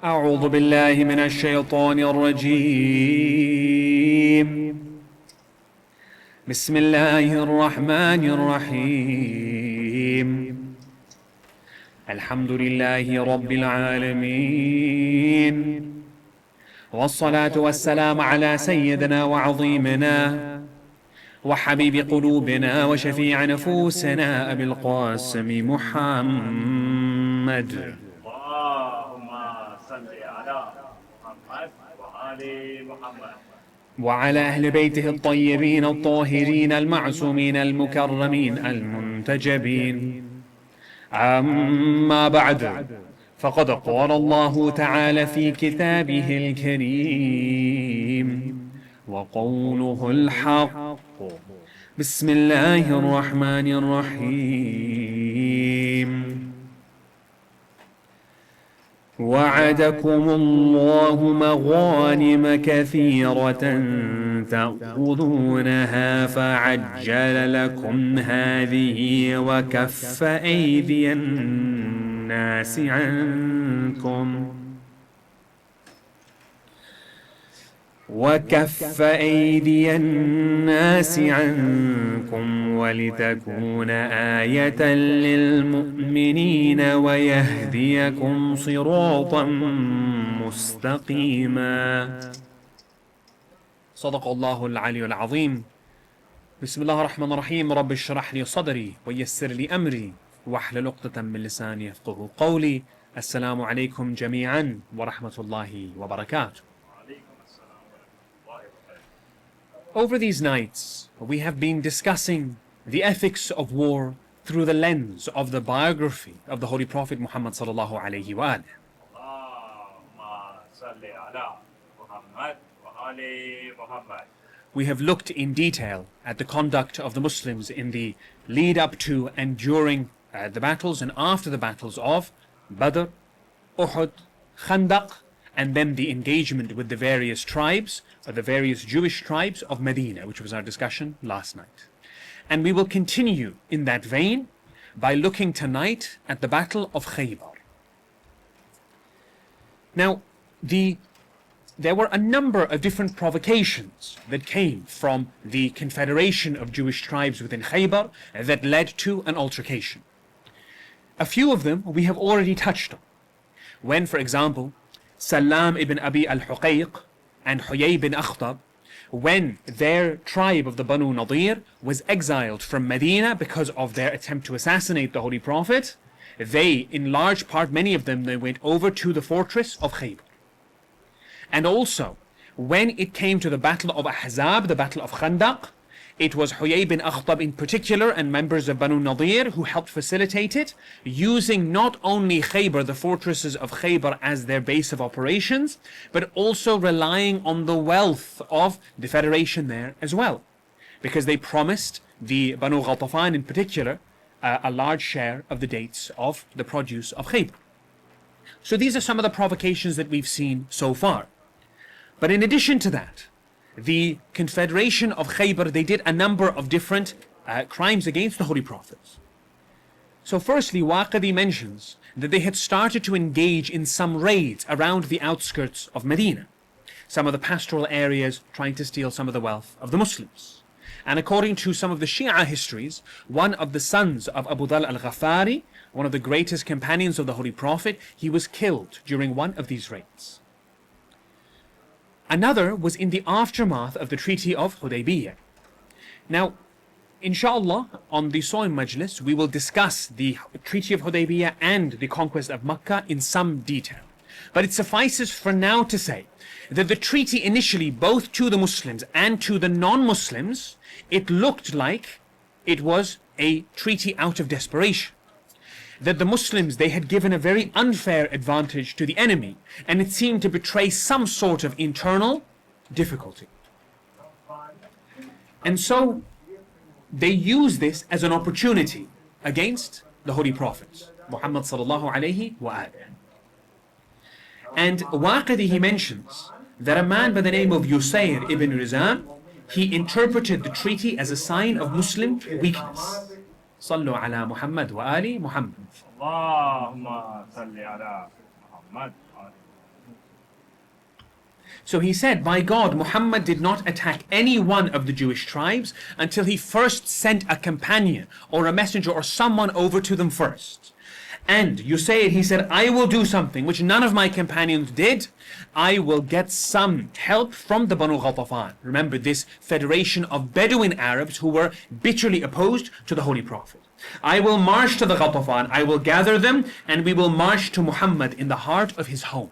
أعوذ بالله من الشيطان الرجيم. بسم الله الرحمن الرحيم. الحمد لله رب العالمين، والصلاة والسلام على سيدنا وعظيمنا وحبيب قلوبنا وشفيع نفوسنا أبي القاسم محمد. اللهم صل على محمد وآل محمد وعلى أهل بيته الطيبين الطاهرين المعصومين المكرمين المنتجبين. أما بعد، فقد قال الله تعالى في كتابه الكريم وقوله الحق. بسم الله الرحمن الرحيم. وعدكم الله مغانم كثيرة تأخذونها فعجل لكم هذه وكف أيدي الناس عنكم ولتكون آية للمؤمنين ويهديكم صراطا مستقيما. صدق الله العلي العظيم. بسم الله الرحمن الرحيم. رب اشرح لي صدري ويسر لي أمري واحلل عقدة من لساني يفقهوا قولي. السلام عليكم جميعا ورحمة الله وبركاته. Over these nights, we have been discussing the ethics of war through the lens of the biography of the Holy Prophet Muhammad sallallahu alayhi wa alihi. We have looked in detail at the conduct of the Muslims in the lead up to and during the battles and after the battles of Badr, Uhud, Khandaq, and then the engagement with the various tribes, or the various Jewish tribes of Medina, which was our discussion last night. And we will continue in that vein by looking tonight at the Battle of Khaybar. Now, there were a number of different provocations that came from the confederation of Jewish tribes within Khaybar that led to an altercation. A few of them we have already touched on. When, for example, Salam ibn Abi al-Huqayq and Huyay bin Akhtab, when their tribe of the Banu Nadir was exiled from Medina because of their attempt to assassinate the Holy Prophet, they, in large part, many of them, they went over to the fortress of Khaybar. And also, when it came to the Battle of Ahzab, the Battle of Khandaq, it was Huyay bin Akhtab in particular and members of Banu Nadir who helped facilitate it, using not only Khaybar, the fortresses of Khaybar, as their base of operations, but also relying on the wealth of the federation there as well. Because they promised the Banu Ghatafan in particular a large share of the dates of the produce of Khaybar. So these are some of the provocations that we've seen so far. But in addition to that, the confederation of Khaybar, they did a number of different crimes against the Holy Prophets. So firstly, Waqidi mentions that they had started to engage in some raids around the outskirts of Medina, some of the pastoral areas, trying to steal some of the wealth of the Muslims. And according to some of the Shia histories, one of the sons of Abu Dhal al-Ghafari, one of the greatest companions of the Holy Prophet, he was killed during one of these raids. Another was in the aftermath of the Treaty of Hudaybiyah. Now, inshallah, on the Soy Majlis, we will discuss the Treaty of Hudaybiyah and the conquest of Makkah in some detail. But it suffices for now to say that the treaty initially, both to the Muslims and to the non-Muslims, it looked like it was a treaty out of desperation. That the Muslims, they had given a very unfair advantage to the enemy, and it seemed to betray some sort of internal difficulty. And so they used this as an opportunity against the Holy Prophet Muhammad sallallahu alayhi wa alihi. And Waqidi, he mentions that a man by the name of Yusayr ibn Rizam, he interpreted the treaty as a sign of Muslim weakness. صلوا على محمد وآل محمد. اللهم صل على محمد. So he said, by God, Muhammad did not attack any one of the Jewish tribes until he first sent a companion or a messenger or someone over to them first. And you say it, he said, I will do something which none of my companions did. I will get some help from the Banu Ghatafan. Remember this federation of Bedouin Arabs who were bitterly opposed to the Holy Prophet. I will march to the Ghatafan, I will gather them, and we will march to Muhammad in the heart of his home.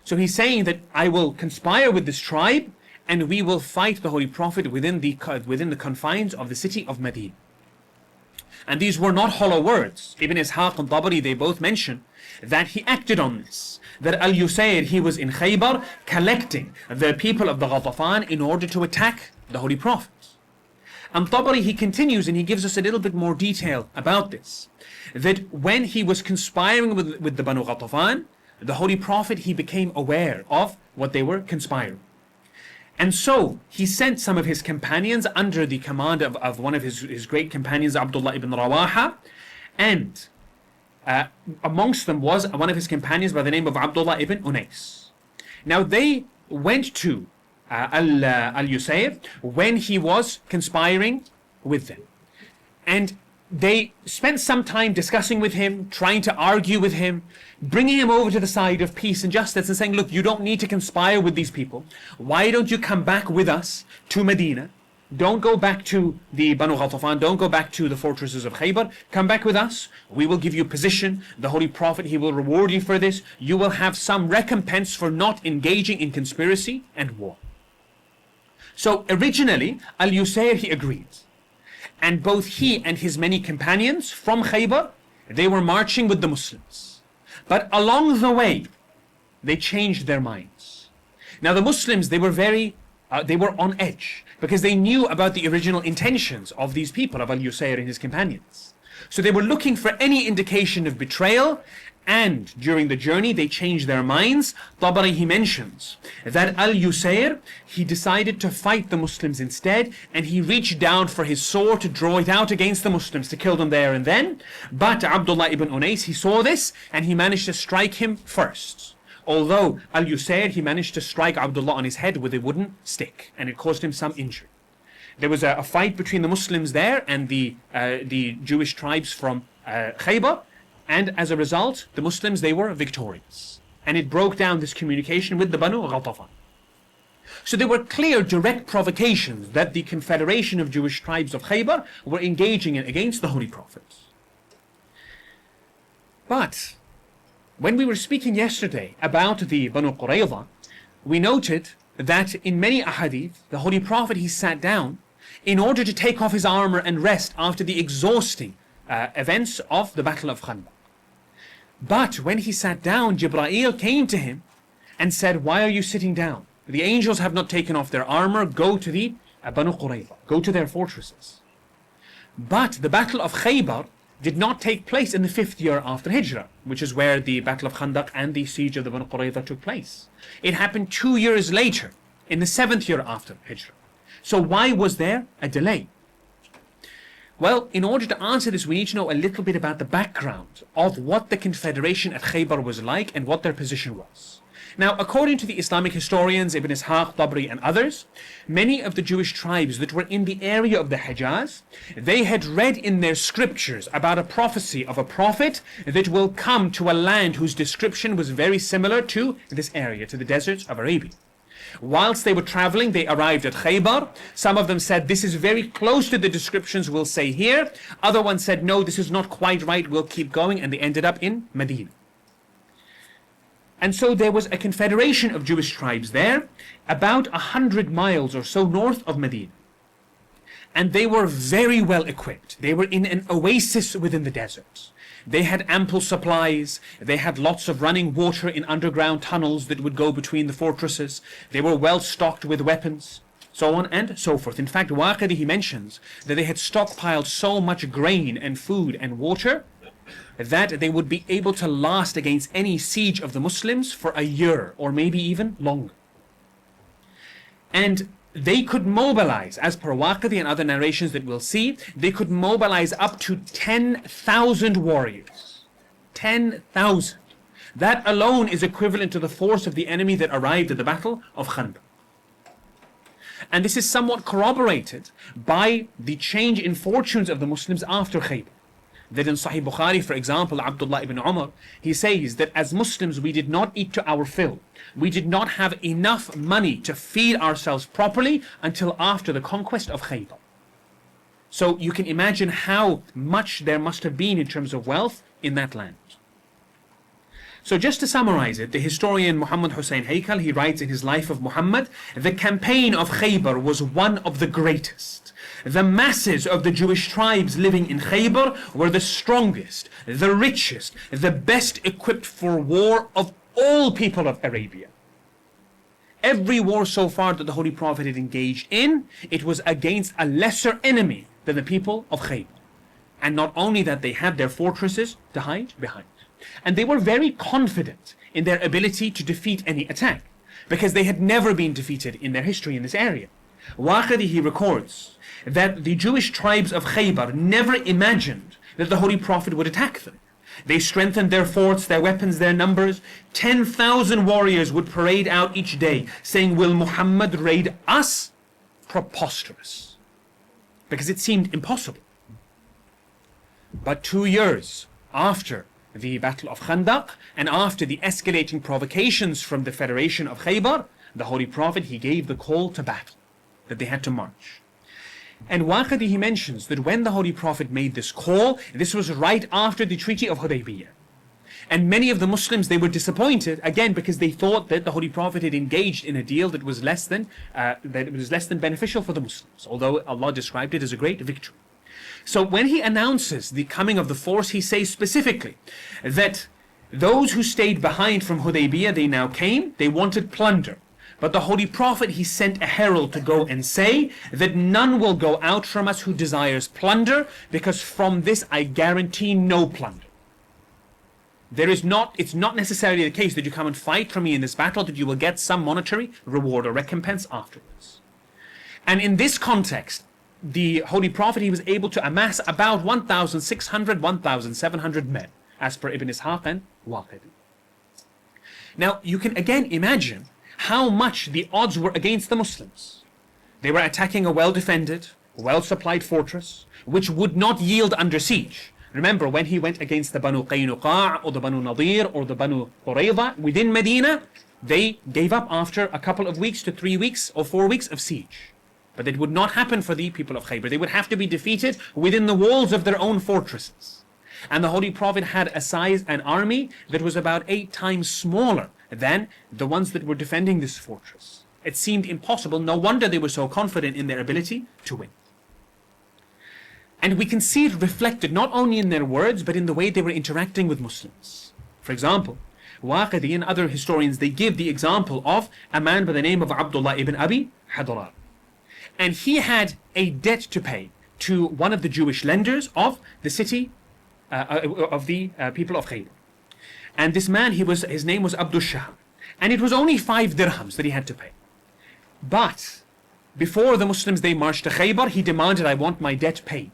So he's saying that I will conspire with this tribe and we will fight the Holy Prophet within the confines of the city of Medina. And these were not hollow words. Ibn Ishaq and Tabari, they both mention that he acted on this. That Al-Yusayr, he was in Khaybar collecting the people of the Ghatafan in order to attack the Holy Prophet. And Tabari, he continues and he gives us a little bit more detail about this. That when he was conspiring with the Banu Ghatafan, the Holy Prophet, he became aware of what they were conspiring. And so he sent some of his companions under the command of one of his great companions, Abdullah ibn Rawaha, and amongst them was one of his companions by the name of Abdullah ibn Unais. Now they went to Al-Yusayr when he was conspiring with them. And they spent some time discussing with him, trying to argue with him, bringing him over to the side of peace and justice and saying, look, you don't need to conspire with these people. Why don't you come back with us to Medina? Don't go back to the Banu Ghatafan, don't go back to the fortresses of Khaybar. Come back with us. We will give you position. The Holy Prophet, he will reward you for this. You will have some recompense for not engaging in conspiracy and war. So originally, Al-Yusayr, he agreed. And both he and his many companions from Khaybar, they were marching with the Muslims. But along the way, they changed their minds. Now the Muslims, they were on edge because they knew about the original intentions of these people, of Al-Yusayr and his companions. So they were looking for any indication of betrayal, and during the journey they changed their minds. Tabari, he mentions that Al-Yusayr, he decided to fight the Muslims instead, and he reached down for his sword to draw it out against the Muslims to kill them there and then. But Abdullah ibn Unais, he saw this and he managed to strike him first. Although Al-Yusayr, he managed to strike Abdullah on his head with a wooden stick, and it caused him some injury. There was a fight between the Muslims there and the Jewish tribes from Khaybar. And as a result, the Muslims, they were victorious. And it broke down this communication with the Banu Ghatafan. So there were clear, direct provocations that the confederation of Jewish tribes of Khaybar were engaging in against the Holy Prophet. But when we were speaking yesterday about the Banu Qurayza, we noted that in many ahadith, the Holy Prophet, he sat down in order to take off his armor and rest after the exhausting events of the Battle of Khaybar. But when he sat down, Jibreel came to him and said, why are you sitting down? The angels have not taken off their armor. Go to the Banu Qurayza. Go to their fortresses. But the Battle of Khaybar did not take place in the 5th year after Hijrah, which is where the Battle of Khandaq and the siege of the Banu Qurayza took place. It happened 2 years later, in the 7th year after Hijrah. So why was there a delay? Well, in order to answer this, we need to know a little bit about the background of what the confederation at Khaybar was like and what their position was. Now, according to the Islamic historians, Ibn Ishaq, Tabari and others, many of the Jewish tribes that were in the area of the Hijaz, they had read in their scriptures about a prophecy of a prophet that will come to a land whose description was very similar to this area, to the deserts of Arabia. Whilst they were traveling, they arrived at Khaybar. Some of them said, this is very close to the descriptions we'll say here. Other ones said, no, this is not quite right, we'll keep going. And they ended up in Medina. And so there was a confederation of Jewish tribes there, about 100 miles or so north of Medina. And they were very well equipped. They were in an oasis within the desert. They had ample supplies. They had lots of running water in underground tunnels that would go between the fortresses. They were well stocked with weapons, so on and so forth. In fact, Waqidi, he mentions that they had stockpiled so much grain and food and water that they would be able to last against any siege of the Muslims for a year or maybe even longer. And they could mobilize, as per Waqidi and other narrations that we'll see, they could mobilize up to 10,000 warriors. 10,000. That alone is equivalent to the force of the enemy that arrived at the Battle of Khaybar. And this is somewhat corroborated by the change in fortunes of the Muslims after Khaybar. That in Sahih Bukhari, for example, Abdullah ibn Umar, he says that as Muslims we did not eat to our fill. We did not have enough money to feed ourselves properly until after the conquest of Khaybar. So you can imagine how much there must have been in terms of wealth in that land. So just to summarize it, the historian Muhammad Hussein Haykal, he writes in his Life of Muhammad, the campaign of Khaybar was one of the greatest. The masses of the Jewish tribes living in Khaybar were the strongest, the richest, the best equipped for war of all people of Arabia. Every war so far that the Holy Prophet had engaged in, it was against a lesser enemy than the people of Khaybar. And not only that, they had their fortresses to hide behind. And they were very confident in their ability to defeat any attack, because they had never been defeated in their history in this area. Waqidi, he records that the Jewish tribes of Khaybar never imagined that the Holy Prophet would attack them. They strengthened their forts, their weapons, their numbers. 10,000 warriors would parade out each day saying, "Will Muhammad raid us?" Preposterous, because it seemed impossible. But 2 years after the Battle of Khandaq and after the escalating provocations from the Federation of Khaybar, the Holy Prophet, he gave the call to battle, that they had to march. And Waqidi, he mentions that when the Holy Prophet made this call, this was right after the Treaty of Hudaybiyah. And many of the Muslims, they were disappointed, again, because they thought that the Holy Prophet had engaged in a deal that was less than beneficial for the Muslims, although Allah described it as a great victory. So when he announces the coming of the force, he says specifically that those who stayed behind from Hudaybiyah, they now came, they wanted plunder. But the Holy Prophet, he sent a herald to go and say that none will go out from us who desires plunder, because from this I guarantee no plunder. It's not necessarily the case that you come and fight for me in this battle, that you will get some monetary reward or recompense afterwards. And in this context, the Holy Prophet, he was able to amass about 1,600, 1,700 men, as per Ibn Ishaq and Waqidi. Now, you can again imagine how much the odds were against the Muslims. They were attacking a well-defended, well-supplied fortress, which would not yield under siege. Remember, when he went against the Banu Qaynuqa' or the Banu Nadir or the Banu Qurayza within Medina, they gave up after a couple of weeks to 3 weeks or 4 weeks of siege. But it would not happen for the people of Khaybar. They would have to be defeated within the walls of their own fortresses. And the Holy Prophet had an army that was about 8 times smaller than the ones that were defending this fortress. It seemed impossible. No wonder they were so confident in their ability to win. And we can see it reflected not only in their words, but in the way they were interacting with Muslims. For example, Waqidi and other historians, they give the example of a man by the name of Abdullah ibn Abi Hadrar. And he had a debt to pay to one of the Jewish lenders of the city, of the people of Khaybar. And this man, his name was Abdul Shaham. And it was only 5 dirhams that he had to pay. But before the Muslims, they marched to Khaybar, he demanded, "I want my debt paid."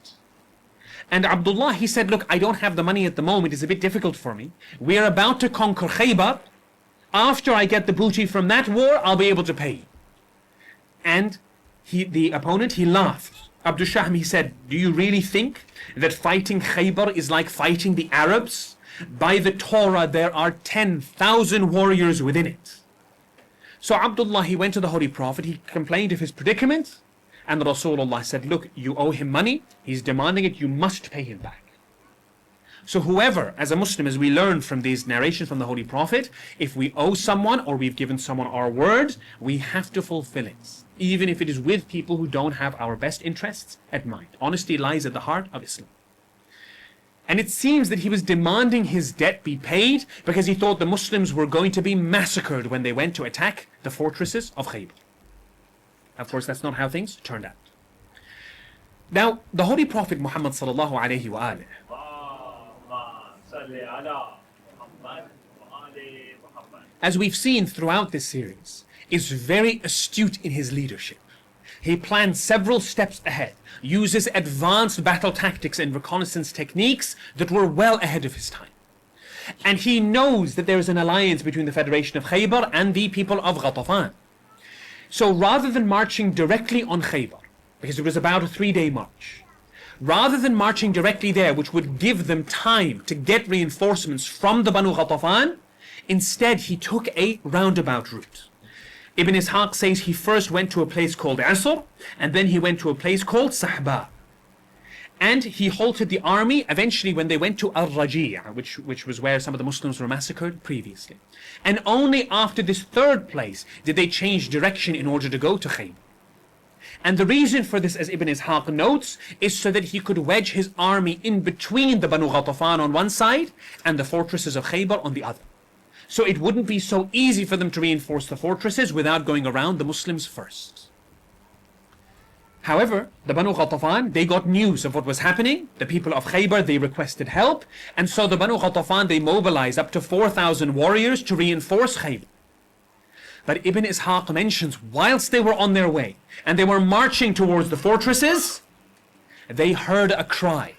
And Abdullah, he said, "Look, I don't have the money at the moment. It's a bit difficult for me. We are about to conquer Khaybar. After I get the booty from that war, I'll be able to pay." And the opponent, he laughed. Abdul Shaham, he said, "Do you really think that fighting Khaybar is like fighting the Arabs? By the Torah, there are 10,000 warriors within it." So Abdullah, he went to the Holy Prophet, he complained of his predicament, and Rasulullah said, "Look, you owe him money, he's demanding it, you must pay him back." So whoever, as a Muslim, as we learn from these narrations from the Holy Prophet, if we owe someone or we've given someone our word, we have to fulfill it, even if it is with people who don't have our best interests at mind. Honesty lies at the heart of Islam. And it seems that he was demanding his debt be paid because he thought the Muslims were going to be massacred when they went to attack the fortresses of Khaybar. Of course, that's not how things turned out. Now, the Holy Prophet Muhammad sallallahu alayhi wa alihi, as we've seen throughout this series, is very astute in his leadership. He planned several steps ahead, uses advanced battle tactics and reconnaissance techniques that were well ahead of his time. And he knows that there is an alliance between the Federation of Khaybar and the people of Ghatafan. So rather than marching directly on Khaybar, because it was about a 3-day march, rather than marching directly there, which would give them time to get reinforcements from the Banu Ghatafan, instead he took a roundabout route. Ibn Ishaq says he first went to a place called Asr, and then he went to a place called Sahba. And he halted the army eventually when they went to Al-Raji', which was where some of the Muslims were massacred previously. And only after this third place did they change direction in order to go to Khaybar. And the reason for this, as Ibn Ishaq notes, is so that he could wedge his army in between the Banu Ghatafan on one side and the fortresses of Khaybar on the other. So it wouldn't be so easy for them to reinforce the fortresses without going around the Muslims first. However, the Banu Ghatafan, they got news of what was happening. The people of Khaybar, they requested help. And so the Banu Ghatafan, they mobilized up to 4,000 warriors to reinforce Khaybar. But Ibn Ishaq mentions, whilst they were on their way and they were marching towards the fortresses, they heard a cry,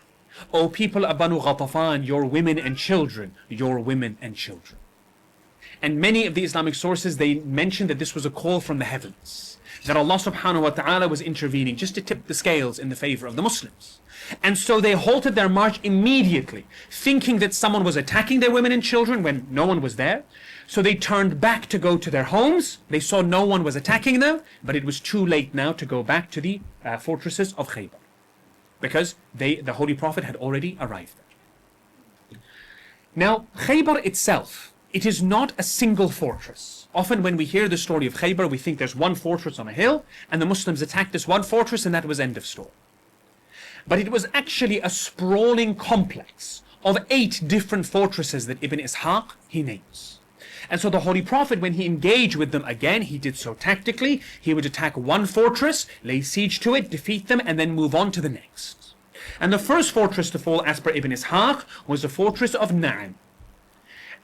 "O people of Banu Ghatafan, your women and children, your women and children." And many of the Islamic sources, they mention that this was a call from the heavens, that Allah subhanahu wa ta'ala was intervening just to tip the scales in the favor of the Muslims. And so they halted their march immediately, thinking that someone was attacking their women and children when no one was there. So they turned back to go to their homes. They saw no one was attacking them, but it was too late now to go back to the fortresses of Khaybar, because the Holy Prophet had already arrived there. Now, Khaybar itself, it is not a single fortress. Often when we hear the story of Khaybar, we think there's one fortress on a hill, and the Muslims attacked this one fortress, and that was end of story. But it was actually a sprawling complex of 8 different fortresses that Ibn Ishaq, he names. And so the Holy Prophet, when he engaged with them again, he did so tactically. He would attack one fortress, lay siege to it, defeat them, and then move on to the next. And the first fortress to fall, as per Ibn Ishaq, was the fortress of Na'am.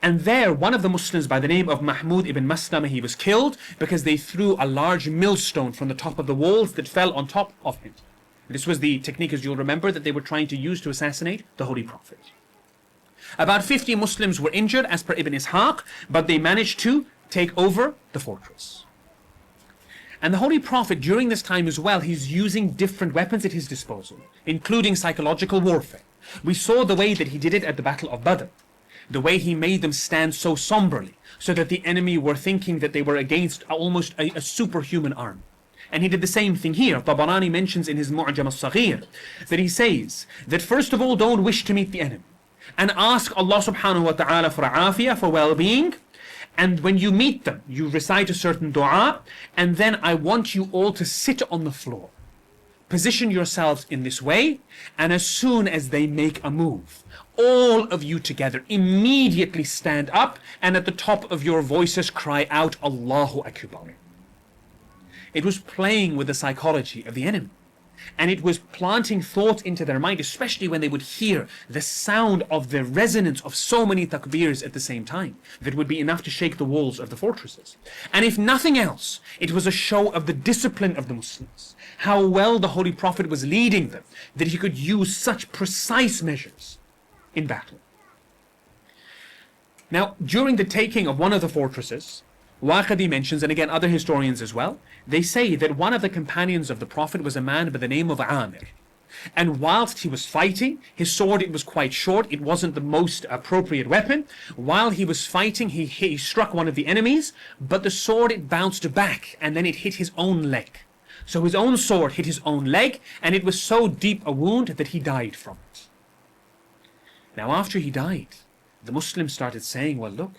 And there, one of the Muslims by the name of Mahmud ibn Maslama, he was killed because they threw a large millstone from the top of the walls that fell on top of him. This was the technique, as you'll remember, that they were trying to use to assassinate the Holy Prophet. About 50 Muslims were injured, as per Ibn Ishaq, but they managed to take over the fortress. And the Holy Prophet, during this time as well, he's using different weapons at his disposal, including psychological warfare. We saw the way that he did it at the Battle of Badr, the way he made them stand so somberly, so that the enemy were thinking that they were against almost a superhuman army. And he did the same thing here. Tabarani mentions in his Mu'jam al-Saghir that he says that first of all, don't wish to meet the enemy, and ask Allah subhanahu wa ta'ala for afiyah, for well-being. And when you meet them, you recite a certain dua, and then I want you all to sit on the floor. Position yourselves in this way, and as soon as they make a move, all of you together immediately stand up, and at the top of your voices cry out, Allahu Akbar. It was playing with the psychology of the enemy. And it was planting thoughts into their mind, especially when they would hear the sound of the resonance of so many takbirs at the same time, that would be enough to shake the walls of the fortresses. And if nothing else, it was a show of the discipline of the Muslims, how well the Holy Prophet was leading them, that he could use such precise measures in battle. Now, during the taking of one of the fortresses, Waqidi mentions, and again other historians as well, they say that one of the companions of the Prophet was a man by the name of Amir. And whilst he was fighting, his sword, it was quite short, it wasn't the most appropriate weapon. While he was fighting, he struck one of the enemies, but the sword, it bounced back, and then it hit his own leg. So his own sword hit his own leg, and it was so deep a wound that he died from it. Now after he died, the Muslims started saying, well look,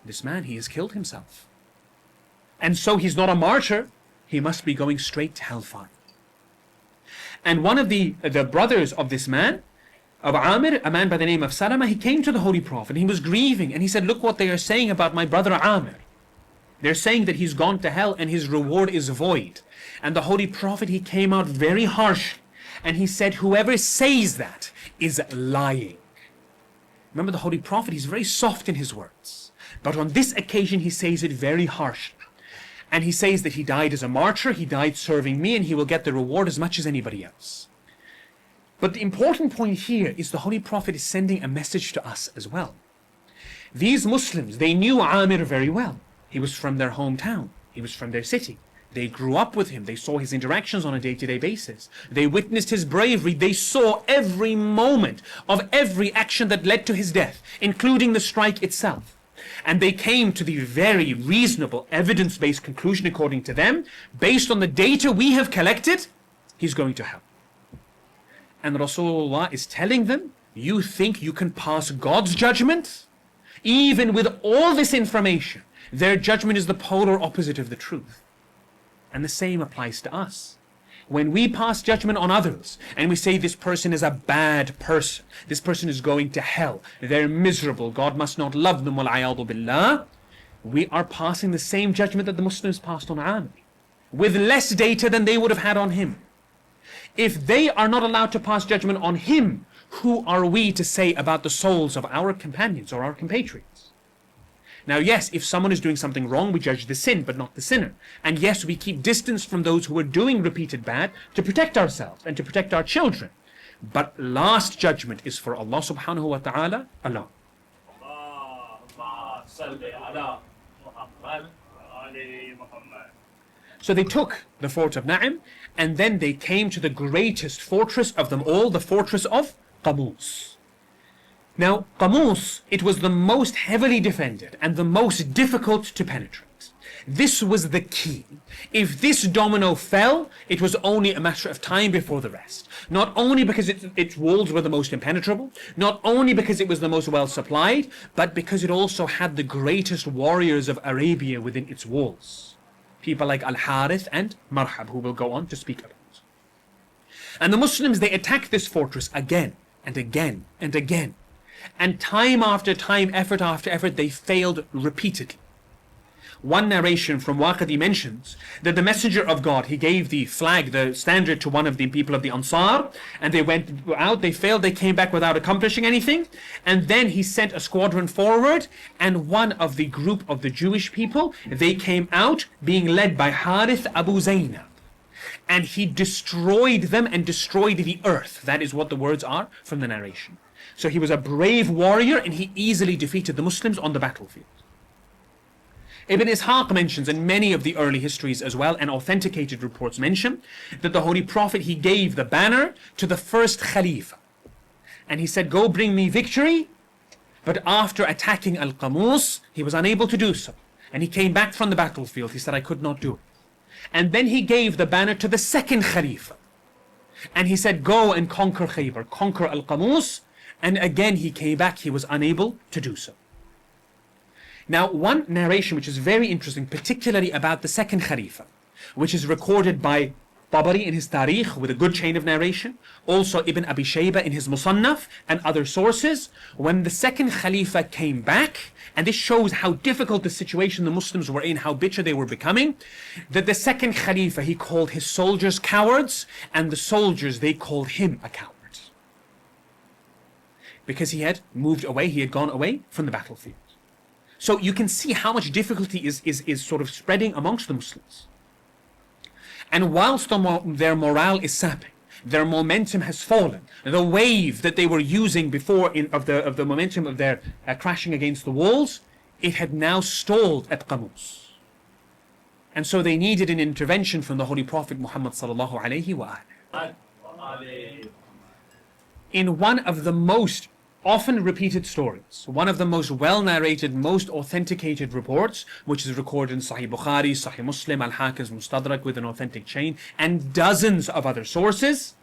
this man, he has killed himself. And so he's not a martyr, he must be going straight to hellfire. And one of the brothers of this man, of Amir, a man by the name of Salama, he came to the Holy Prophet, he was grieving, and he said, look what they are saying about my brother Amir. They're saying that he's gone to hell and his reward is void. And the Holy Prophet, he came out very harsh, and he said, whoever says that is lying. Remember, the Holy Prophet, he's very soft in his words. But on this occasion, he says it very harshly. And he says that he died as a martyr, he died serving me, and he will get the reward as much as anybody else. But the important point here is the Holy Prophet is sending a message to us as well. These Muslims, they knew Amir very well. He was from their hometown. He was from their city. They grew up with him. They saw his interactions on a day-to-day basis. They witnessed his bravery. They saw every moment of every action that led to his death, including the strike itself. And they came to the very reasonable, evidence-based conclusion, according to them, based on the data we have collected, he's going to hell. And Rasulullah is telling them, you think you can pass God's judgment? Even with all this information, their judgment is the polar opposite of the truth. And the same applies to us. When we pass judgment on others and we say this person is a bad person, this person is going to hell, they're miserable, God must not love them, wal-'iyadu billah, we are passing the same judgment that the Muslims passed on Amir, with less data than they would have had on him. If they are not allowed to pass judgment on him, who are we to say about the souls of our companions or our compatriots? Now, yes, if someone is doing something wrong, we judge the sin, but not the sinner. And yes, we keep distance from those who are doing repeated bad to protect ourselves and to protect our children. But last judgment is for Allah subhanahu wa ta'ala alone. So they took the fort of Na'im, and then they came to the greatest fortress of them all, the fortress of Qamus. Now, Qamus, it was the most heavily defended and the most difficult to penetrate. This was the key. If this domino fell, it was only a matter of time before the rest. Not only because its walls were the most impenetrable, not only because it was the most well supplied, but because it also had the greatest warriors of Arabia within its walls. People like Al-Harith and Marhab, who we'll go on to speak about. And the Muslims, they attacked this fortress again and again and again. And time after time, effort after effort, they failed repeatedly. One narration from Waqidi mentions that the Messenger of God, he gave the flag, the standard, to one of the people of the Ansar, and they went out, they failed, they came back without accomplishing anything, and then he sent a squadron forward, and one of the group of the Jewish people, they came out being led by Harith Abu Zaynab, and he destroyed them and destroyed the earth. That is what the words are from the narration. So he was a brave warrior, and he easily defeated the Muslims on the battlefield. Ibn Ishaq mentions, and many of the early histories as well, and authenticated reports mention, that the Holy Prophet, he gave the banner to the first Khalifa. And he said, go bring me victory. But after attacking Al-Qamus, he was unable to do so. And he came back from the battlefield. He said, I could not do it. And then he gave the banner to the second Khalifa. And he said, go and conquer Khaybar, conquer Al-Qamus. And again he came back, he was unable to do so. Now, one narration which is very interesting, particularly about the second Khalifa, which is recorded by Tabari in his Tarikh with a good chain of narration, also Ibn Abi Shayba in his Musannaf and other sources, when the second Khalifa came back, and this shows how difficult the situation the Muslims were in, how bitter they were becoming, that the second Khalifa, he called his soldiers cowards, and the soldiers, they called him a coward. Because he had moved away, he had gone away from the battlefield. So you can see how much difficulty is sort of spreading amongst the Muslims. And whilst their morale is sapping, their momentum has fallen, the wave that they were using before of the momentum of their crashing against the walls, it had now stalled at Qamus. And so they needed an intervention from the Holy Prophet Muhammad sallallahu alaihi wasallam. In one of the most often repeated stories, one of the most well-narrated, most authenticated reports, which is recorded in Sahih Bukhari, Sahih Muslim, Al-Hakim's Mustadrak with an authentic chain, and dozens of other sources,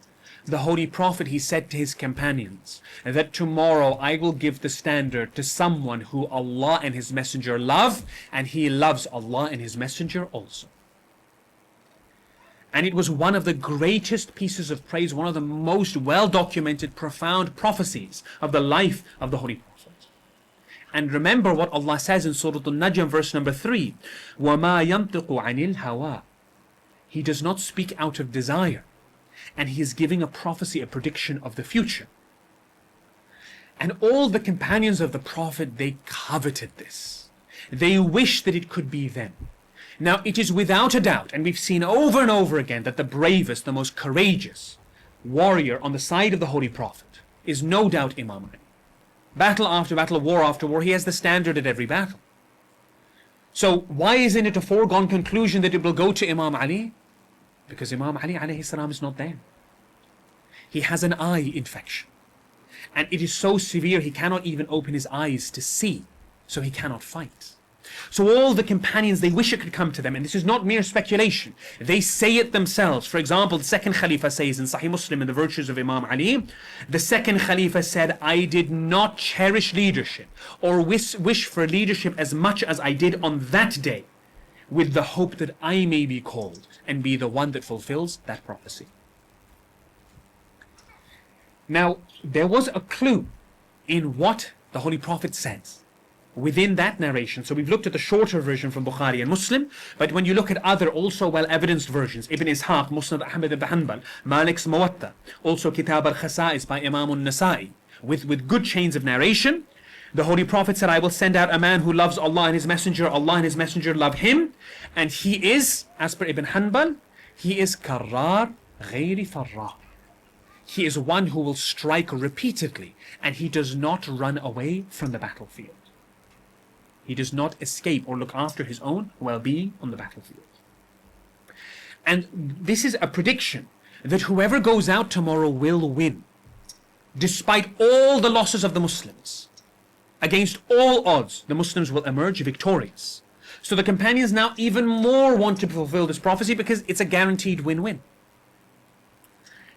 the Holy Prophet, he said to his companions that tomorrow I will give the standard to someone who Allah and His Messenger love, and he loves Allah and His Messenger also. And it was one of the greatest pieces of praise, one of the most well-documented, profound prophecies of the life of the Holy Prophet. And remember what Allah says in Surah Al-Najm, verse number 3, وَمَا يَنْطِقُ عَنِ الْهَوَىٰ. He does not speak out of desire. And he is giving a prophecy, a prediction of the future. And all the companions of the Prophet, they coveted this. They wished that it could be them. Now, it is without a doubt, and we've seen over and over again, that the bravest, the most courageous warrior on the side of the Holy Prophet is no doubt Imam Ali. Battle after battle, war after war, he has the standard at every battle. So why isn't it a foregone conclusion that it will go to Imam Ali? Because Imam Ali alayhi salam is not there. He has an eye infection. And it is so severe he cannot even open his eyes to see. So he cannot fight. So all the companions, they wish it could come to them, and this is not mere speculation. They say it themselves. For example, the second Khalifa says in Sahih Muslim in the virtues of Imam Ali, the second Khalifa said, I did not cherish leadership or wish for leadership as much as I did on that day, with the hope that I may be called and be the one that fulfills that prophecy. Now, there was a clue in what the Holy Prophet says within that narration. So we've looked at the shorter version from Bukhari and Muslim, but when you look at other also well-evidenced versions, Ibn Ishaq, Musnad Ahmad ibn Hanbal, Malik's Muwatta, also Kitab al-Khasa'is by Imam al-Nasa'i, with good chains of narration, the Holy Prophet said, I will send out a man who loves Allah and His Messenger, Allah and His Messenger love him, and he is, as per Ibn Hanbal, he is karrar ghayri farrar. He is one who will strike repeatedly, and he does not run away from the battlefield. He does not escape or look after his own well-being on the battlefield. And this is a prediction that whoever goes out tomorrow will win. Despite all the losses of the Muslims, against all odds, the Muslims will emerge victorious. So the companions now even more want to fulfill this prophecy because it's a guaranteed win-win.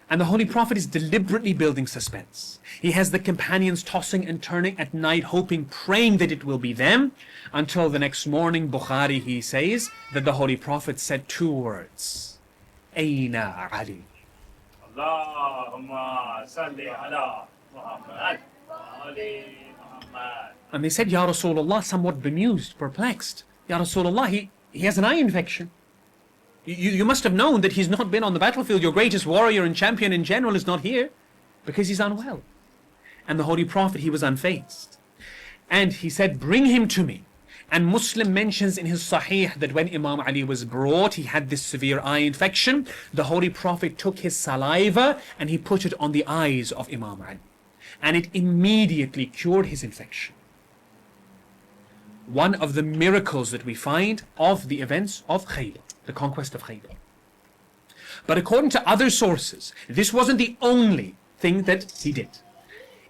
And the Holy Prophet is deliberately building suspense. He has the companions tossing and turning at night, hoping, praying that it will be them, until the next morning, Bukhari, he says that the Holy Prophet said two words, Aina Ali. Allahumma salli ala Muhammad wa ali Muhammad. And they said, Ya Rasulullah, somewhat bemused, perplexed. Ya Rasulullah, he has an eye infection. You must have known that he's not been on the battlefield. Your greatest warrior and champion in general is not here because he's unwell. And the Holy Prophet, he was unfazed. And he said, bring him to me. And Muslim mentions in his Sahih that when Imam Ali was brought, he had this severe eye infection. The Holy Prophet took his saliva and he put it on the eyes of Imam Ali. And it immediately cured his infection. One of the miracles that we find of the events of Khaybar, the conquest of Haidar. But according to other sources, this wasn't the only thing that he did.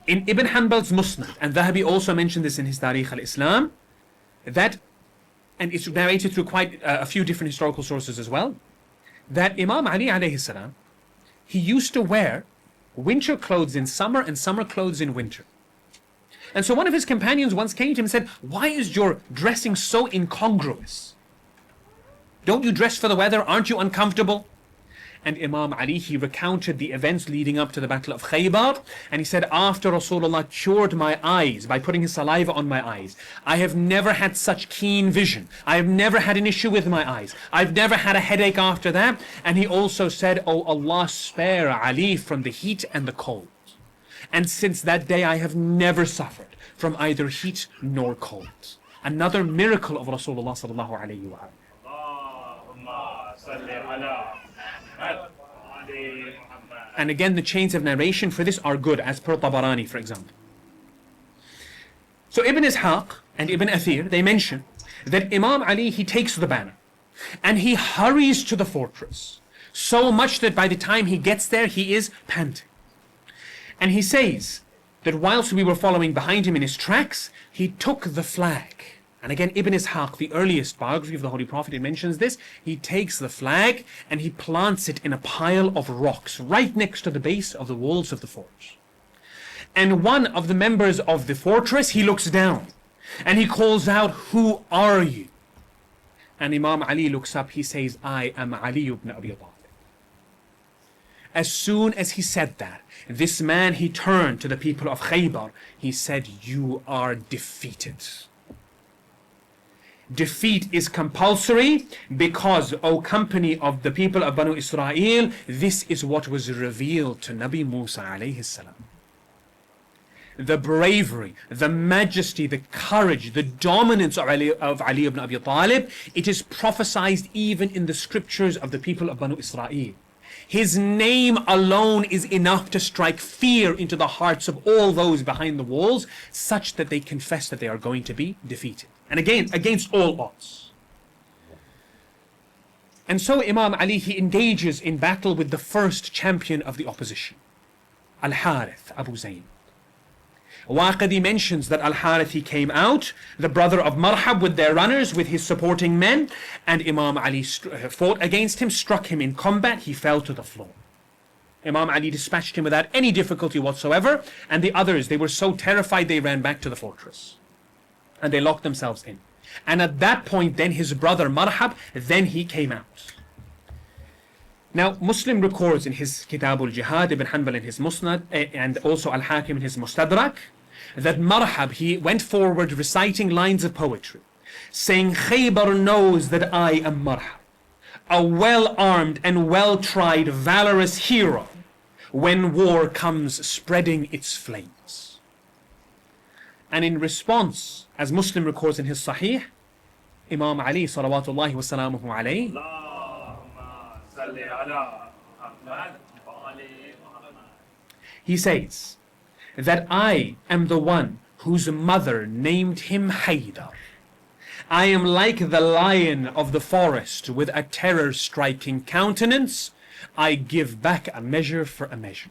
In Ibn Hanbal's Musnad, and Dhahabi also mentioned this in his Tarikh al-Islam, that, and it's narrated through quite a few different historical sources as well, that Imam Ali alayhi salam, he used to wear winter clothes in summer and summer clothes in winter. And so one of his companions once came to him and said, why is your dressing so incongruous? Don't you dress for the weather? Aren't you uncomfortable? And Imam Ali, he recounted the events leading up to the Battle of Khaybar. And he said, after Rasulullah cured my eyes by putting his saliva on my eyes, I have never had such keen vision. I have never had an issue with my eyes. I've never had a headache after that. And he also said, oh Allah, spare Ali from the heat and the cold. And since that day, I have never suffered from either heat nor cold. Another miracle of Rasulullah sallallahu alayhi wa sallam. And again, the chains of narration for this are good, as per Tabarani, for example. So Ibn Ishaq and Ibn Athir, they mention that Imam Ali, he takes the banner and he hurries to the fortress, so much that by the time he gets there, he is panting. And he says that whilst we were following behind him in his tracks, he took the flag. And again, Ibn Ishaq, the earliest biography of the Holy Prophet, he mentions this. He takes the flag and he plants it in a pile of rocks right next to the base of the walls of the fort. And one of the members of the fortress, he looks down and he calls out, who are you? And Imam Ali looks up, he says, I am Ali ibn Abi Talib. As soon as he said that, this man, he turned to the people of Khaybar. He said, you are defeated. Defeat is compulsory because, O company of the people of Banu Israel, this is what was revealed to Nabi Musa alayhi salam. The bravery, the majesty, the courage, the dominance of Ali ibn Abi Talib, it is prophesied even in the scriptures of the people of Banu Israel. His name alone is enough to strike fear into the hearts of all those behind the walls, such that they confess that they are going to be defeated. And again, against all odds. And so Imam Ali, he engages in battle with the first champion of the opposition, Al-Harith, Abu Zayn. Waqidi mentions that Al-Harith, he came out, the brother of Marhab, with their runners, with his supporting men, and Imam Ali fought against him, struck him in combat, he fell to the floor. Imam Ali dispatched him without any difficulty whatsoever, and the others, they were so terrified they ran back to the fortress. And they locked themselves in. And at that point, then his brother Marhab, then he came out. Now, Muslim records in his Kitab al-Jihad, Ibn Hanbal in his Musnad, and also Al-Hakim in his Mustadrak, that Marhab, he went forward reciting lines of poetry, saying, Khaybar knows that I am Marhab, a well-armed and well-tried, valorous hero, when war comes spreading its flames. And in response, as Muslim records in his Sahih, Imam Ali, salawatullahi wa salamuhu alayhi, he says that I am the one whose mother named him Haidar. I am like the lion of the forest with a terror-striking countenance. I give back a measure for a measure.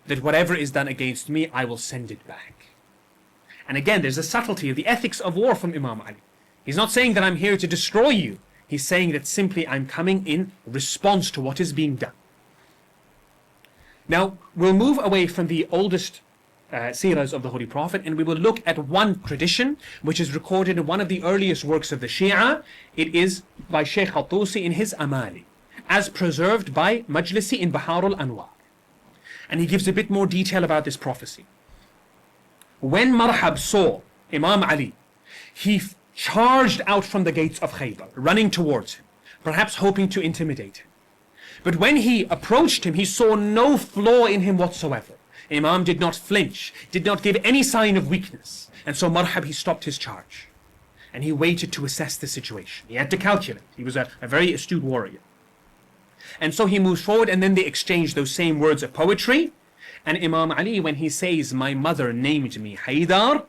That whatever is done against me, I will send it back. And again, there's a subtlety of the ethics of war from Imam Ali. He's not saying that I'm here to destroy you. He's saying that simply I'm coming in response to what is being done. Now, we'll move away from the oldest seerahs of the Holy Prophet, and we will look at one tradition which is recorded in one of the earliest works of the Shia. It is by Shaykh al-Tusi in his Amali, as preserved by Majlisi in Bahar al-Anwar. And he gives a bit more detail about this prophecy. When Marhab saw Imam Ali, he charged out from the gates of Khaybar, running towards him, perhaps hoping to intimidate him. But when he approached him, he saw no flaw in him whatsoever. Imam did not flinch, did not give any sign of weakness. And so Marhab, he stopped his charge. And he waited to assess the situation. He had to calculate. He was a very astute warrior. And so he moves forward, and then they exchange those same words of poetry. And Imam Ali, when he says, my mother named me Haidar,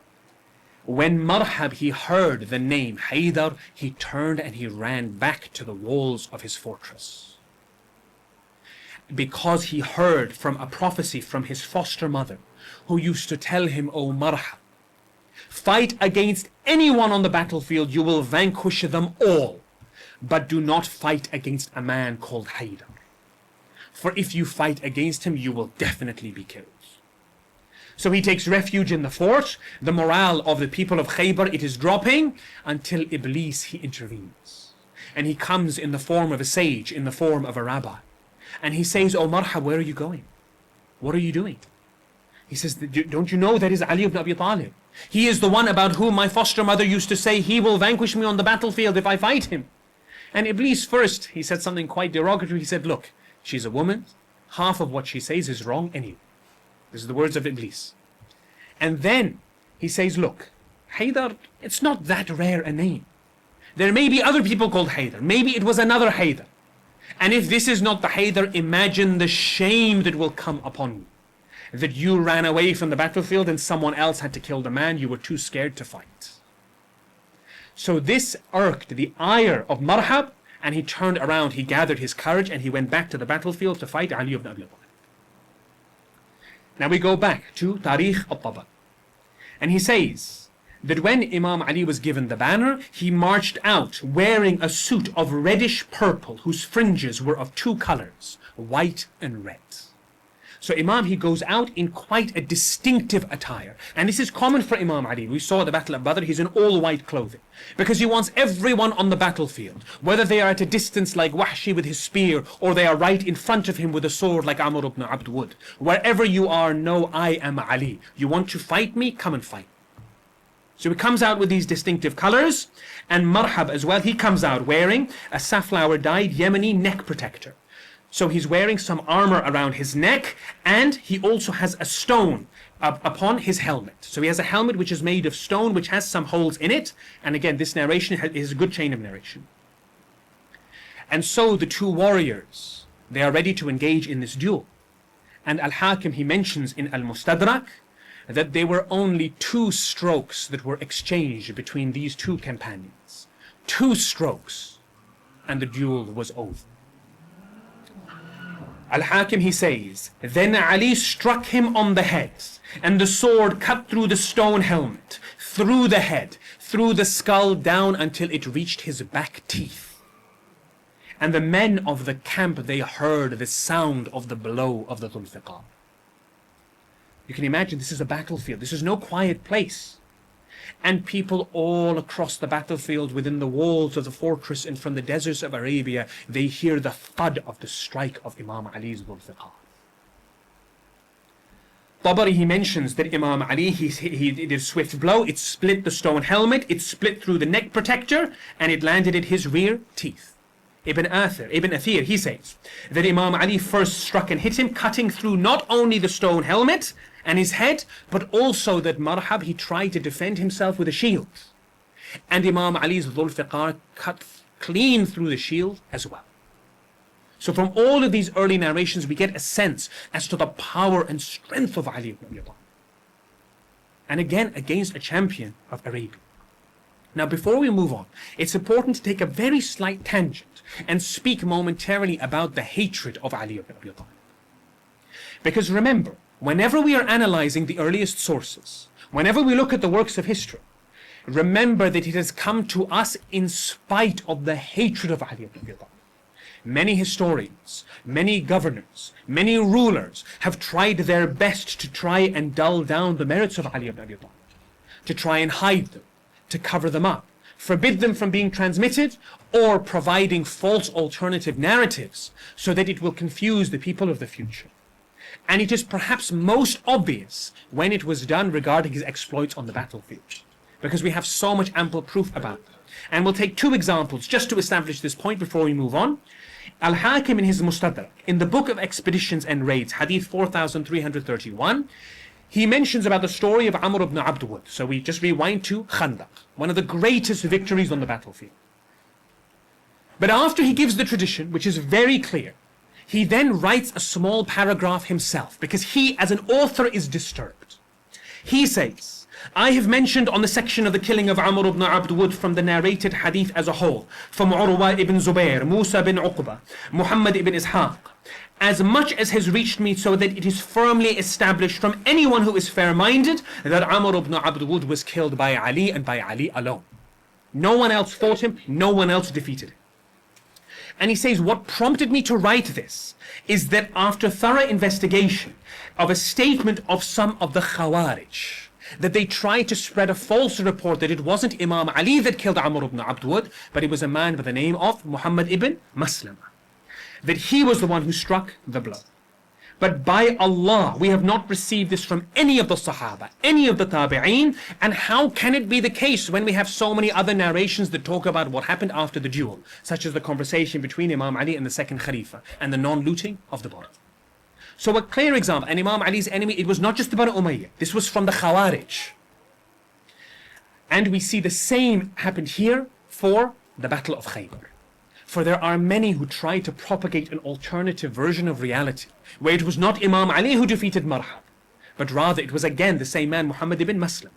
when Marhab, he heard the name Haidar, he turned and he ran back to the walls of his fortress. Because he heard from a prophecy from his foster mother, who used to tell him, O Marhab, fight against anyone on the battlefield, you will vanquish them all. But do not fight against a man called Haidar. For if you fight against him, you will definitely be killed. So he takes refuge in the fort. The morale of the people of Khaybar, it is dropping, until Iblis, he intervenes. And he comes in the form of a sage, in the form of a rabbi. And he says, O Marhab, where are you going? What are you doing? He says, don't you know that is Ali ibn Abi Talib? He is the one about whom my foster mother used to say, he will vanquish me on the battlefield if I fight him. And Iblis first, he said something quite derogatory. He said, look, she's a woman. Half of what she says is wrong anyway. This is the words of Iblis. And then he says, look, Haidar, it's not that rare a name. There may be other people called Haidar. Maybe it was another Haidar. And if this is not the Haidar, imagine the shame that will come upon you. That you ran away from the battlefield and someone else had to kill the man. You were too scared to fight. So this irked the ire of Marhab, and he turned around, he gathered his courage, and he went back to the battlefield to fight Ali ibn Abi Talib. Now we go back to Tarikh al-Tabari. And he says that when Imam Ali was given the banner, he marched out wearing a suit of reddish purple whose fringes were of two colors, white and red. So Imam, he goes out in quite a distinctive attire. And this is common for Imam Ali. We saw at the Battle of Badr, he's in all white clothing. Because he wants everyone on the battlefield, whether they are at a distance like Wahshi with his spear, or they are right in front of him with a sword like Amr ibn Abd would. Wherever you are, know I am Ali. You want to fight me? Come and fight. So he comes out with these distinctive colors. And Marhab as well, he comes out wearing a safflower dyed Yemeni neck protector. So he's wearing some armor around his neck, and he also has a stone upon his helmet. So he has a helmet which is made of stone, which has some holes in it. And again, this narration is a good chain of narration. And so the two warriors, They are ready to engage in this duel. And Al-Hakim, he mentions in Al-Mustadrak that there were only 2 strokes that were exchanged between these 2 companions. 2 strokes, and the duel was over. Al-Hakim, he says, then Ali struck him on the head, and the sword cut through the stone helmet, through the head, through the skull, down until it reached his back teeth. And the men of the camp, they heard the sound of the blow of the Dhul Fiqar. You can imagine this is a battlefield. This is no quiet place. And people all across the battlefield, within the walls of the fortress and from the deserts of Arabia, they hear the thud of the strike of Imam Ali's Dhul Fiqar. Tabari, he mentions that Imam Ali, he did a swift blow, it split the stone helmet, it split through the neck protector, and it landed at his rear teeth. Ibn Athir, he says that Imam Ali first struck and hit him, cutting through not only the stone helmet and his head, but also that Marhab, he tried to defend himself with a shield. And Imam Ali's Dhul Fiqar cut clean through the shield as well. So from all of these early narrations, we get a sense as to the power and strength of Ali ibn Abi Talib. And again, against a champion of Arabia. Now, before we move on, it's important to take a very slight tangent and speak momentarily about the hatred of Ali ibn Abi Talib. Because remember, whenever we are analyzing the earliest sources, whenever we look at the works of history, remember that it has come to us in spite of the hatred of Ali ibn Abi Talib. Many historians, many governors, many rulers have tried their best to try and dull down the merits of Ali ibn Abi Talib, to try and hide them, to cover them up, forbid them from being transmitted, or providing false alternative narratives so that it will confuse the people of the future. And it is perhaps most obvious when it was done regarding his exploits on the battlefield, because we have so much ample proof about them. And we'll take 2 examples just to establish this point before we move on. Al-Hakim in his Mustadrak, in the book of expeditions and raids, hadith 4331, he mentions about the story of Amr ibn Abd Wud. So we just rewind to Khandaq, one of the greatest victories on the battlefield. But after he gives the tradition, which is very clear, he then writes a small paragraph himself, because he as an author is disturbed. He says, I have mentioned on the section of the killing of Amr ibn Abd Wud from the narrated hadith as a whole, from Urwa ibn Zubair, Musa bin Uqba, Muhammad ibn Ishaq, as much as has reached me, so that it is firmly established from anyone who is fair-minded that Amr ibn Abd Wud was killed by Ali and by Ali alone. No one else fought him, no one else defeated him. And he says, what prompted me to write this is that after thorough investigation of a statement of some of the Khawarij, that they tried to spread a false report that it wasn't Imam Ali that killed Amr ibn Abd Wud, but it was a man by the name of Muhammad ibn Maslama, that he was the one who struck the blow. But by Allah, we have not received this from any of the Sahaba, any of the Tabi'een, and how can it be the case when we have so many other narrations that talk about what happened after the duel, such as the conversation between Imam Ali and the second Khalifa, and the non-looting of the body. So a clear example, and Imam Ali's enemy, it was not just the Banu Umayyah, this was from the Khawarij. And we see the same happened here for the Battle of Khaybar. For there are many who try to propagate an alternative version of reality, where it was not Imam Ali who defeated Marhab, but rather it was again the same man, Muhammad ibn Maslam.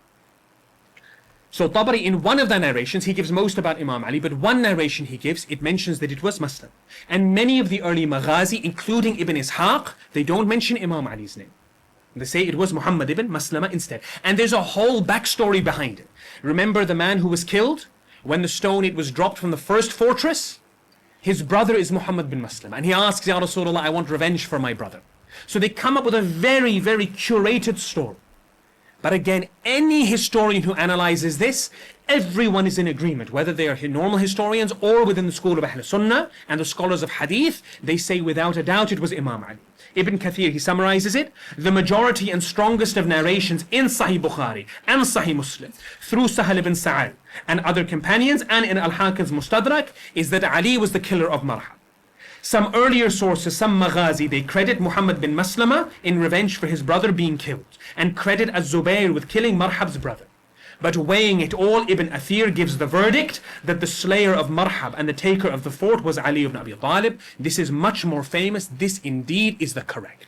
So Tabari, in one of the narrations, he gives most about Imam Ali, but one narration he gives, it mentions that it was Maslam. And many of the early Maghazi, including Ibn Ishaq, they don't mention Imam Ali's name. They say it was Muhammad ibn Maslama instead. And there's a whole backstory behind it. Remember the man who was killed? When the stone, it was dropped from the first fortress? His brother is Muhammad bin Maslama. And he asks, Ya Rasulullah, I want revenge for my brother. So they come up with a very, very curated story. But again, any historian who analyzes this, everyone is in agreement, whether they are normal historians or within the school of Ahl Sunnah and the scholars of Hadith, they say without a doubt it was Imam Ali. Ibn Kathir, he summarizes it, the majority and strongest of narrations in Sahih Bukhari and Sahih Muslim, through Sahal ibn Sa'ad and other companions, and in Al-Hakim's Mustadrak, is that Ali was the killer of Marhab. Some earlier sources, some Maghazi, they credit Muhammad bin Maslama in revenge for his brother being killed, and credit Az-Zubayr with killing Marhab's brother. But weighing it all, Ibn Athir gives the verdict that the slayer of Marhab and the taker of the fort was Ali ibn Abi Talib. This is much more famous. This indeed is the correct.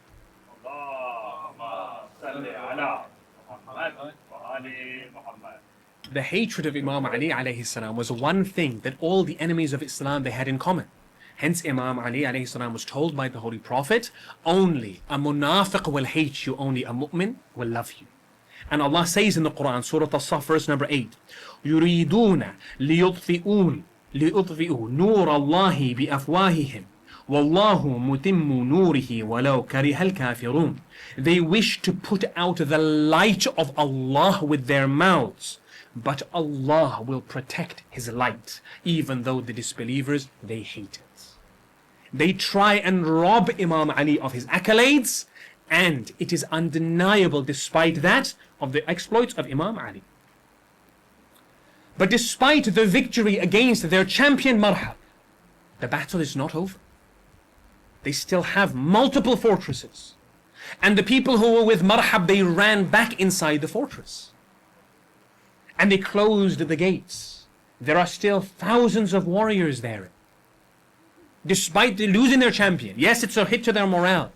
The hatred of Imam Ali alayhi salam was one thing that all the enemies of Islam they had in common. Hence Imam Ali alayhi salam was told by the Holy Prophet, only a munafiq will hate you, only a mu'min will love you. And Allah says in the Quran, Surah As-Saf, verse number 8, يُرِيدُونَ لِيُطْفِئُوا نُورَ اللَّهِ بِأَفْوَاهِهِمْ وَاللَّهُ مُتِمُّ نُورِهِ وَلَوْ كَرِهَ الْكَافِرُونَ. They wish to put out the light of Allah with their mouths, but Allah will protect His light, even though the disbelievers, they hate it. They try and rob Imam Ali of his accolades, and it is undeniable despite that of the exploits of Imam Ali. But despite the victory against their champion Marhab, the battle is not over. They still have multiple fortresses. And the people who were with Marhab, they ran back inside the fortress. And they closed the gates. There are still thousands of warriors there. Despite losing their champion. Yes, it's a hit to their morale.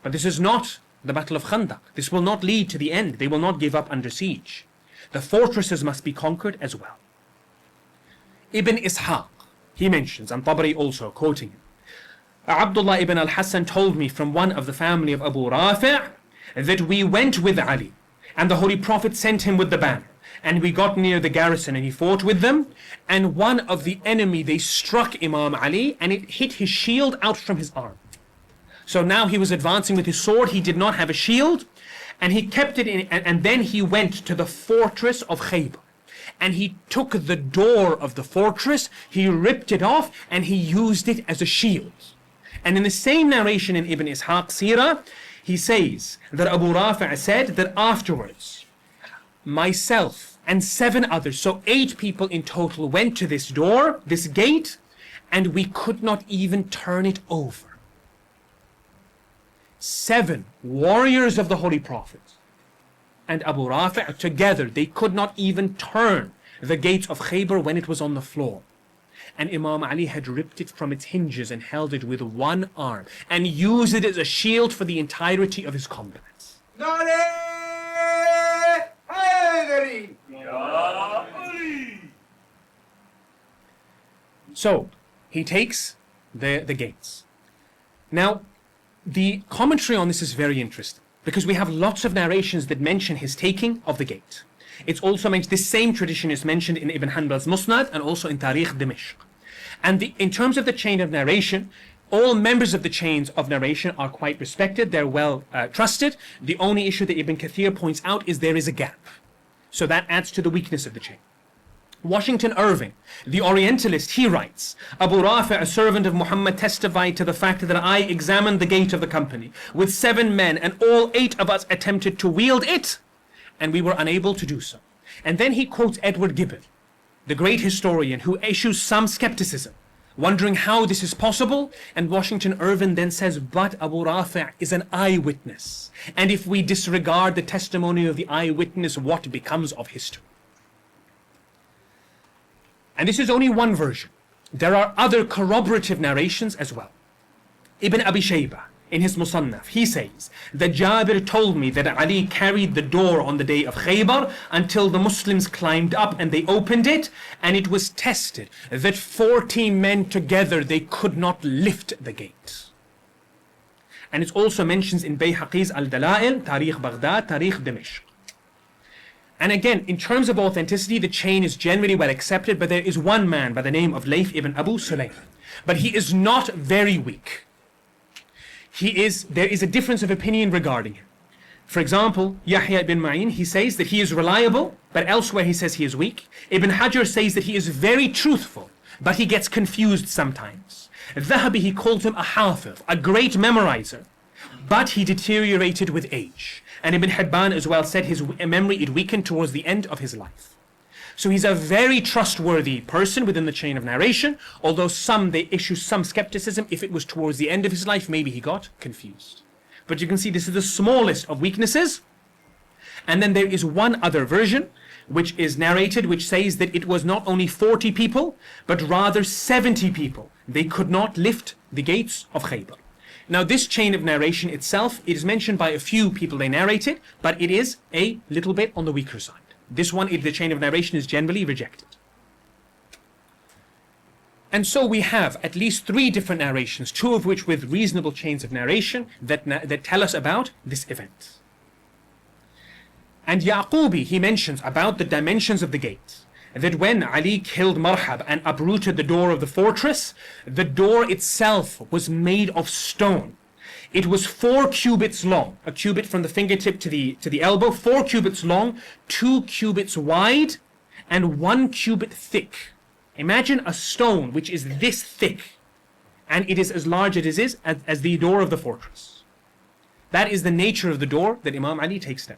But this is not the Battle of Khandaq. This will not lead to the end. They will not give up under siege. The fortresses must be conquered as well. Ibn Ishaq, he mentions, and Tabari also quoting him, Abdullah ibn al-Hassan told me from one of the family of Abu Rafi' that we went with Ali, and the Holy Prophet sent him with the banner, and we got near the garrison and he fought with them, and one of the enemy, they struck Imam Ali and it hit his shield out from his arm. So now he was advancing with his sword, he did not have a shield, and he kept it in, and then he went to the fortress of Khaybar. And he took the door of the fortress, he ripped it off, and he used it as a shield. And in the same narration in Ibn Ishaq Sirah, he says that Abu Rafi' said that afterwards, myself and 7 others, so 8 people in total, went to this door, this gate, and we could not even turn it over. 7 warriors of the Holy Prophet and Abu Rafi' together, they could not even turn the gates of Khaybar when it was on the floor. And Imam Ali had ripped it from its hinges and held it with one arm and used it as a shield for the entirety of his combats. So he takes the gates. Now the commentary on this is very interesting, because we have lots of narrations that mention his taking of the gate. It's also mentioned, this same tradition is mentioned in Ibn Hanbal's Musnad and also in Tarikh Dimashq. And in terms of the chain of narration, all members of the chains of narration are quite respected, they're well trusted. The only issue that Ibn Kathir points out is there is a gap. So that adds to the weakness of the chain. Washington Irving, the Orientalist, he writes, Abu Rafi', a servant of Muhammad, testified to the fact that I examined the gate of the company with 7 men, and all 8 of us attempted to wield it, and we were unable to do so. And then he quotes Edward Gibbon, the great historian, who issues some skepticism, wondering how this is possible. And Washington Irving then says, but Abu Rafi' is an eyewitness, and if we disregard the testimony of the eyewitness, what becomes of history? And this is only one version. There are other corroborative narrations as well. Ibn Abi Shaybah, in his Musannaf, he says that Jabir told me that Ali carried the door on the day of Khaybar until the Muslims climbed up and they opened it, and it was tested that 40 men together, they could not lift the gate. And it also mentions in Bayhaqi's Al-Dala'il, Tarikh Baghdad, Tarikh Dimashq. And again, in terms of authenticity, the chain is generally well accepted, but there is one man by the name of Layth ibn Abu Sulaym. But he is not very weak. There is a difference of opinion regarding him. For example, Yahya ibn Ma'in, he says that he is reliable, but elsewhere he says he is weak. Ibn Hajar says that he is very truthful, but he gets confused sometimes. Dhahabi, he called him a hafiz, a great memorizer, but he deteriorated with age. And Ibn Hibban as well said his memory, it weakened towards the end of his life. So he's a very trustworthy person within the chain of narration, although they issue some skepticism. If it was towards the end of his life, maybe he got confused. But you can see this is the smallest of weaknesses. And then there is one other version which is narrated, which says that it was not only 40 people, but rather 70 people. They could not lift the gates of Khaybar. Now this chain of narration itself, it is mentioned by a few people they narrated, but it is a little bit on the weaker side. This one, the chain of narration is generally rejected. And so we have at least 3 different narrations, 2 of which with reasonable chains of narration that tell us about this event. And Yaqubi, he mentions about the dimensions of the gate, that when Ali killed Marhab and uprooted the door of the fortress, the door itself was made of stone. It was 4 cubits long, a cubit from the fingertip to the elbow, 4 cubits long, 2 cubits wide, and 1 cubit thick. Imagine a stone which is this thick, and it is as large as the door of the fortress. That is the nature of the door that Imam Ali takes down.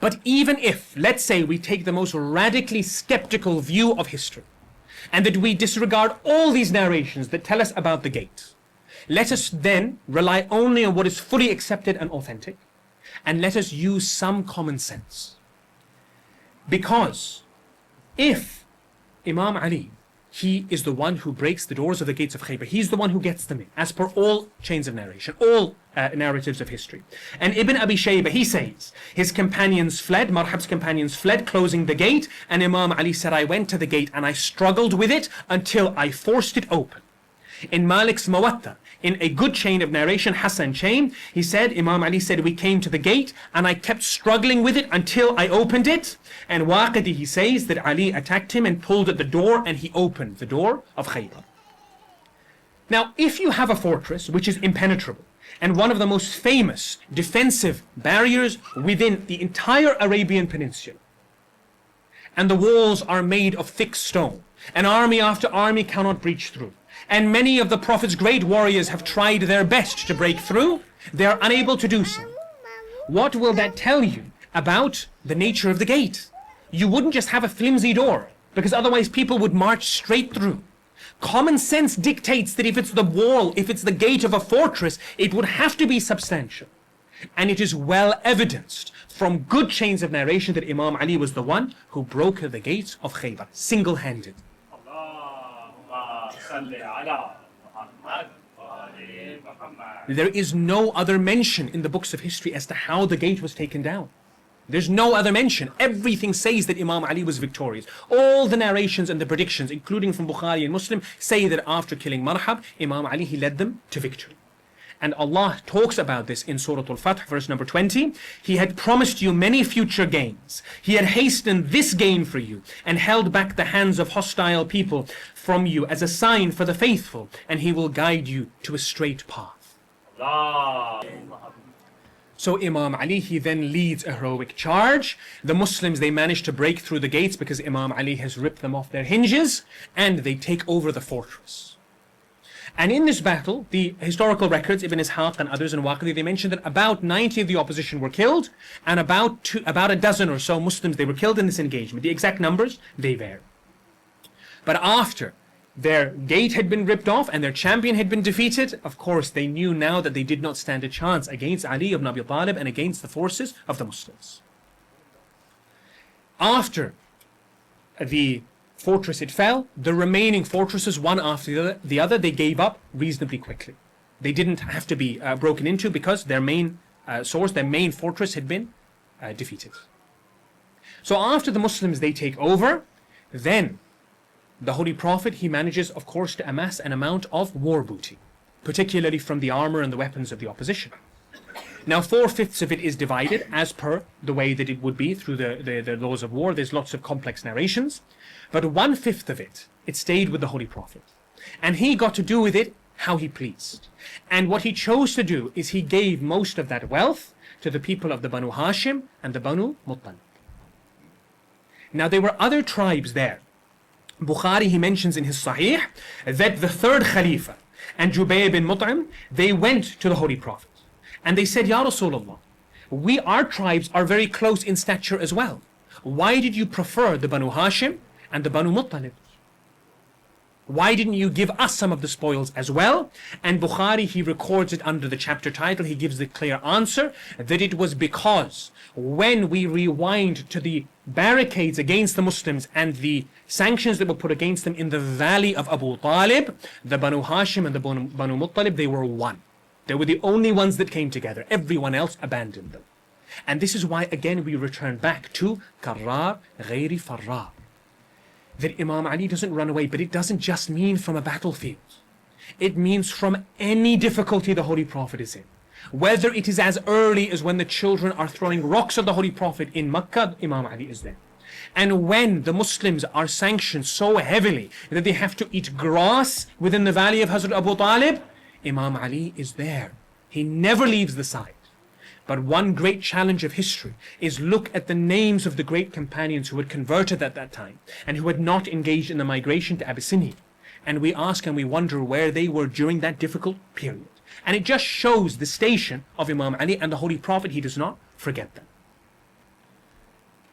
But even if, let's say, we take the most radically skeptical view of history, and that we disregard all these narrations that tell us about the gate, let us then rely only on what is fully accepted and authentic, and let us use some common sense. Because if Imam Ali, he is the one who breaks the doors of the gates of Khaybar, he's the one who gets them in, as per all chains of narration, all narratives of history. And Ibn Abi Shaybah, he says, his companions fled, Marhab's companions fled, closing the gate, and Imam Ali said, I went to the gate and I struggled with it until I forced it open. In Malik's Muwatta, in a good chain of narration, Hassan chain, he said, Imam Ali said, we came to the gate and I kept struggling with it until I opened it. And Waqidi, he says that Ali attacked him and pulled at the door and he opened the door of Khaybar. Now, if you have a fortress which is impenetrable and one of the most famous defensive barriers within the entire Arabian Peninsula, and the walls are made of thick stone, and army after army cannot breach through, and many of the Prophet's great warriors have tried their best to break through, they are unable to do so. What will that tell you about the nature of the gate? You wouldn't just have a flimsy door, because otherwise people would march straight through. Common sense dictates that if it's the wall, if it's the gate of a fortress, it would have to be substantial. And it is well evidenced from good chains of narration that Imam Ali was the one who broke the gates of Khaybar, single-handed. There is no other mention in the books of history as to how the gate was taken down. There's no other mention. Everything says that Imam Ali was victorious. All the narrations and the predictions, including from Bukhari and Muslim, say that after killing Marhab, Imam Ali, he led them to victory. And Allah talks about this in Surah Al-Fath, verse number 20. He had promised you many future gains. He had hastened this gain for you and held back the hands of hostile people from you as a sign for the faithful, and He will guide you to a straight path. So Imam Ali, he then leads a heroic charge. The Muslims, they manage to break through the gates because Imam Ali has ripped them off their hinges, and they take over the fortress. And in this battle, the historical records, Ibn Ishaq and others in Waqidi, they mentioned that about 90 of the opposition were killed, and about a dozen or so Muslims, they were killed in this engagement. The exact numbers, they vary. But after their gate had been ripped off and their champion had been defeated, of course, they knew now that they did not stand a chance against Ali ibn Abi Talib and against the forces of the Muslims. After the fortress had fell, the remaining fortresses, one after the other, they gave up reasonably quickly. They didn't have to be broken into because their main source, their main fortress had been defeated. So after the Muslims, they take over, then the Holy Prophet, he manages, of course, to amass an amount of war booty, particularly from the armor and the weapons of the opposition. Now, 4/5 of it is divided as per the way that it would be through the laws of war. There's lots of complex narrations. But 1/5 of it, it stayed with the Holy Prophet. And he got to do with it how he pleased. And what he chose to do is he gave most of that wealth to the people of the Banu Hashim and the Banu Muttalib. Now, there were other tribes there. Bukhari, he mentions in his Sahih that the third Khalifa and Jubayr bin Mut'im, they went to the Holy Prophet. And they said, Ya Rasulullah, our tribes are very close in stature as well. Why did you prefer the Banu Hashim and the Banu Muttalib? Why didn't you give us some of the spoils as well? And Bukhari, he records it under the chapter title. He gives the clear answer that it was because when we rewind to the barricades against the Muslims and the sanctions that were put against them in the valley of Abu Talib, the Banu Hashim and the Banu Muttalib, they were one. They were the only ones that came together. Everyone else abandoned them. And this is why, again, we return back to Karrar Ghairi Farrar. That Imam Ali doesn't run away, but it doesn't just mean from a battlefield. It means from any difficulty the Holy Prophet is in. Whether it is as early as when the children are throwing rocks at the Holy Prophet in Makkah, Imam Ali is there. And when the Muslims are sanctioned so heavily that they have to eat grass within the valley of Hazrat Abu Talib, Imam Ali is there. He never leaves the side. But one great challenge of history is look at the names of the great companions who had converted at that time and who had not engaged in the migration to Abyssinia. And we ask and we wonder where they were during that difficult period. And it just shows the station of Imam Ali and the Holy Prophet. He does not forget them.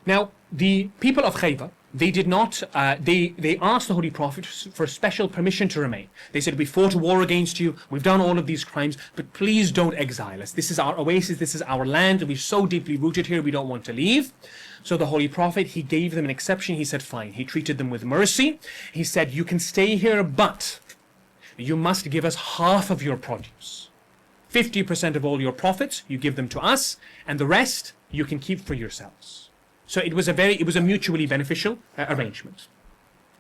Now, the people of Khaybar, they did not, they asked the Holy Prophet for special permission to remain. They said, we fought a war against you, we've done all of these crimes, but please don't exile us. This is our oasis, this is our land, and we're so deeply rooted here, we don't want to leave. So the Holy Prophet, he gave them an exception. He said, fine. He treated them with mercy. He said, you can stay here, but you must give us half of your produce. 50% of all your profits, you give them to us, and the rest you can keep for yourselves. So it was a mutually beneficial arrangement.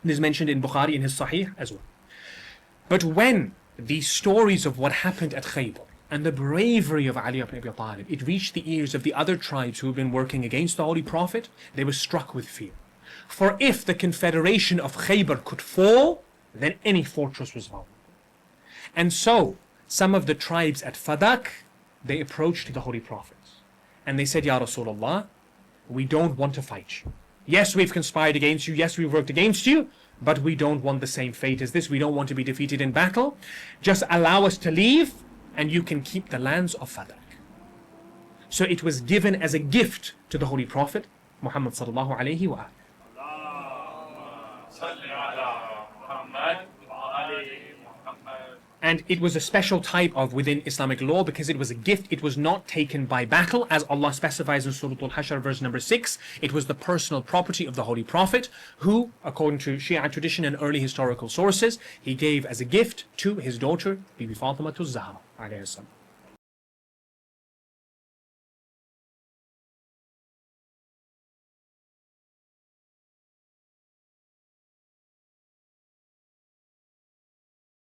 This is mentioned in Bukhari in his Sahih as well. But when the stories of what happened at Khaybar and the bravery of Ali ibn Abi Talib, it reached the ears of the other tribes who had been working against the Holy Prophet, they were struck with fear. For if the confederation of Khaybar could fall, then any fortress was vulnerable. And so some of the tribes at Fadak, they approached the Holy Prophet and they said, Ya Rasulullah, we don't want to fight you. Yes, we've conspired against you. Yes, we've worked against you, but we don't want the same fate as this. We don't want to be defeated in battle. Just allow us to leave and you can keep the lands of Fadak. So it was given as a gift to the Holy Prophet Muhammad sallallahu alayhi wa And it was a special type of within Islamic law because it was a gift. It was not taken by battle, as Allah specifies in Surah Al-Hashr verse number 6. It was the personal property of the Holy Prophet who, according to Shia tradition and early historical sources, he gave as a gift to his daughter Bibi Fatima Zahra alayhi salam.